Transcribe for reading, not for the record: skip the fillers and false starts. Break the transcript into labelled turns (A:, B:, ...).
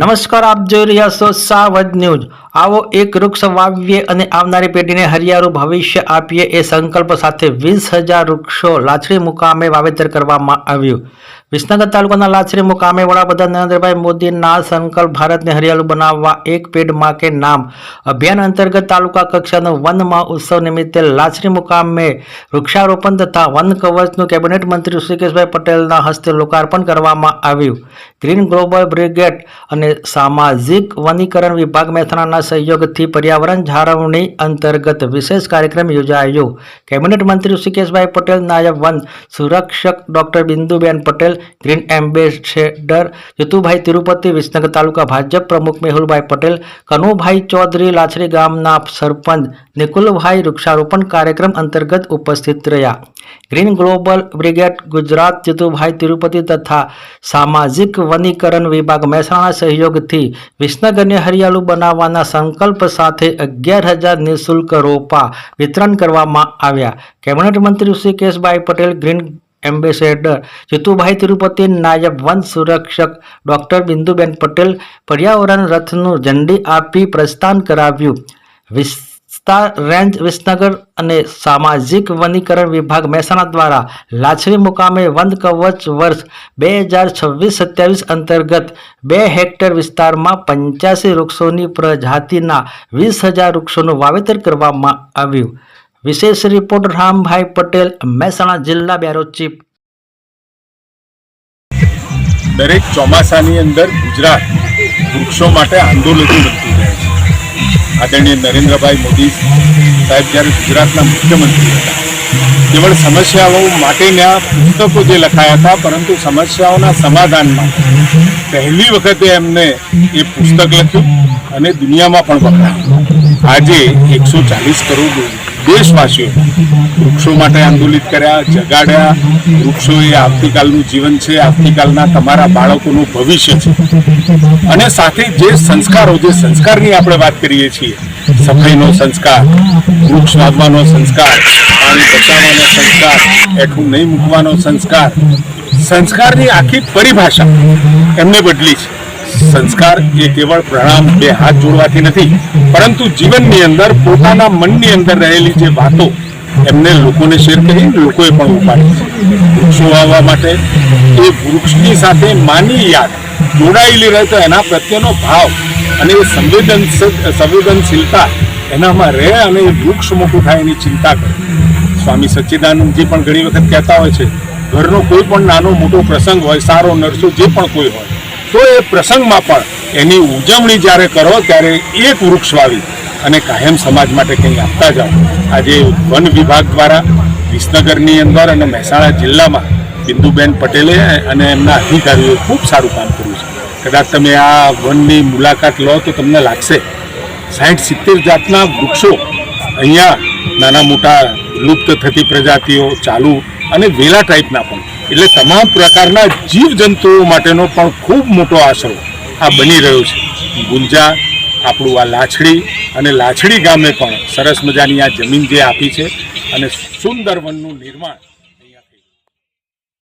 A: નમસ્કાર, આપ જોઈ રહ્યા છો સાવધ ન્યૂઝ। આવો એક વૃક્ષ વાવીએ અને આવનારી પેઢીને હરિયાળું ભવિષ્ય આપીએ એ સંકલ્પ સાથે 20,000 વૃક્ષો લાછડી મુકામે વાવેતર કરવામાં આવ્યું। વિસનગર તાલુકાના લાછડી મુકામે વડાપ્રધાન નરેન્દ્રભાઈ મોદીના સંકલ્પ ભારતને હરિયાળું બનાવવા એક પેડ માં કે નામ અભિયાન અંતર્ગત તાલુકા કક્ષાનો વન મહોત્સવ નિમિત્તે લાછડી મુકામે વૃક્ષારોપણ તથા વન કવચનું કેબિનેટ મંત્રી ઋષિકેશભાઈ પટેલના હસ્તે લોકાર્પણ કરવામાં આવ્યું। ગ્રીન ગ્લોબલ બ્રિગેડ અને સામાજિક વનીકરણ વિભાગ મહેસાણાના સહયોગથી પર્યાવરણ જાળવણી અંતર્ગત વિશેષ કાર્યક્રમ યોજાયો। કેબિનેટ મંત્રી ઋષિકેશભાઈ પટેલ, નાયબ વન સંરક્ષક doctor Binduben Patel, green ambassador Jatubhai Tirupati, Visnagar taluka Bhajap પ્રમુખ મેહુલભાઈ પટેલ, કનુભાઈ ચૌધરી, લાછડી ગામના સરપંચ નિકુલભાઈ વૃક્ષારોપણ કાર્યક્રમ અંતર્ગત ઉપસ્થિત રહ્યા। Green global brigade Gujarat Jatubhai Tirupati તથા સામાજિક વનીકરણ વિભાગ મહેસાણા સહયોગથી વિસનગરને હરિયાળું બનાવવાના સંકલ્પ સાથે 11,000 નિઃશુલ્ક રોપા વિતરણ કરવામાં આવ્યા। કેબિનેટ મંત્રી ઋષિકેશભાઈ પટેલ, ગ્રીન એમ્બેસેડર જતુભાઈ તિરુપતિ, નાયબ વન સંરક્ષક ડોક્ટર બિંદુબેન પટેલ પર્યાવરણ રથનું ઝંડી આપી પ્રસ્થાન કરાવ્યું। વિસ્તાર રેન્જ વિસનગર અને સામાજિક વનીકરણ વિભાગ મહેસાણા દ્વારા લાછડી મુકામે વન કવચ વર્ષ 2026-27 અંતર્ગત 2 હેક્ટર વિસ્તારમાં 85 વૃક્ષોની પ્રજાતિના 20,000 વૃક્ષોનું વાવેતર કરવામાં આવ્યું। વિશેષ રિપોર્ટ રામભાઈ પટેલ, મહેસાણા જિલ્લા બ્યુરો ચીફ।
B: દરેક ચોમાસાની અંદર ગુજરાત વૃક્ષો માટે આંદોલન બનતું રહે છે। આદરણીય નરેન્દ્રભાઈ મોદી સાહેબ જ્યારે ગુજરાતના મુખ્યમંત્રી હતા, કેવળ સમસ્યાઓ માટેના પુસ્તકો જે લખાયા હતા, પરંતુ સમસ્યાઓના સમાધાનમાં પહેલી વખતે એમને એ પુસ્તક લખ્યું અને દુનિયામાં પણ વપરાયું। આજે 140 કરોડ દેશવાસીઓ વૃક્ષો માટે આંદોલિત કર્યા, જગાડ્યા। વૃક્ષો એ આવતીકાલનું જીવન છે, આવતીકાલના તમારા બાળકોનું ભવિષ્ય છે। અને સાથે જે સંસ્કારની આપણે વાત કરીએ છીએ, સફાઈનો સંસ્કાર, વૃક્ષ વાવવાનો સંસ્કાર, પાણી બચાવવાનો સંસ્કાર, એઠું નહીં મૂકવાનો સંસ્કારની આખી પરિભાષા એમને બદલી છે। સંસ્કાર એ કેવળ પ્રણામ, 2 હાથ જોડવાથી નથી, પરંતુ જીવનની અંદર પોતાના મનની અંદર રહેલી જે વાતો એમને લોકોને શેર કરી, લોકોએ પણ ઉપાડી છે। વૃક્ષો વાવવા માટે એ વૃક્ષની સાથે માની યાદ જોડાયેલી રહે તો એના પ્રત્યેનો ભાવ અને એ સંવેદનશીલતા એનામાં રહે અને એ વૃક્ષ મોટું થાય એની ચિંતા કરે। સ્વામી સચ્ચિદાનંદજી પણ ઘણી વખત કહેતા હોય છે, ઘરનો કોઈ પણ નાનો મોટો પ્રસંગ હોય, સારો નરસો જે પણ કોઈ હોય, તો એ પ્રસંગમાં પણ એની ઉજવણી જ્યારે કરો ત્યારે એક વૃક્ષ વાવી અને કાયમ સમાજ માટે કંઈ આપતા જાઓ। આજે વન વિભાગ દ્વારા વિસનગરની અંદર અને મહેસાણા જિલ્લામાં બિંદુબેન પટેલે અને એમના અધિકારીઓએ ખૂબ સારું કામ કર્યું છે। કદાચ તમે આ વનની મુલાકાત લો તો તમને લાગશે 60-70 જાતના વૃક્ષો અહીંયા નાના મોટા લુપ્ત થતી પ્રજાતિઓ, ચાલુ અને વેલા ટાઈપના પણ, એટલે તમામ પ્રકારના જીવજંતુઓ માટેનો પણ ખૂબ મોટો આશરો આ બની રહ્યો છે। ગુંજા, આપણું આ લાછડી અને લાછડી ગામે પણ સરસ મજાની આ જમીન જે આપી છે અને સુંદર વનનું નિર્માણ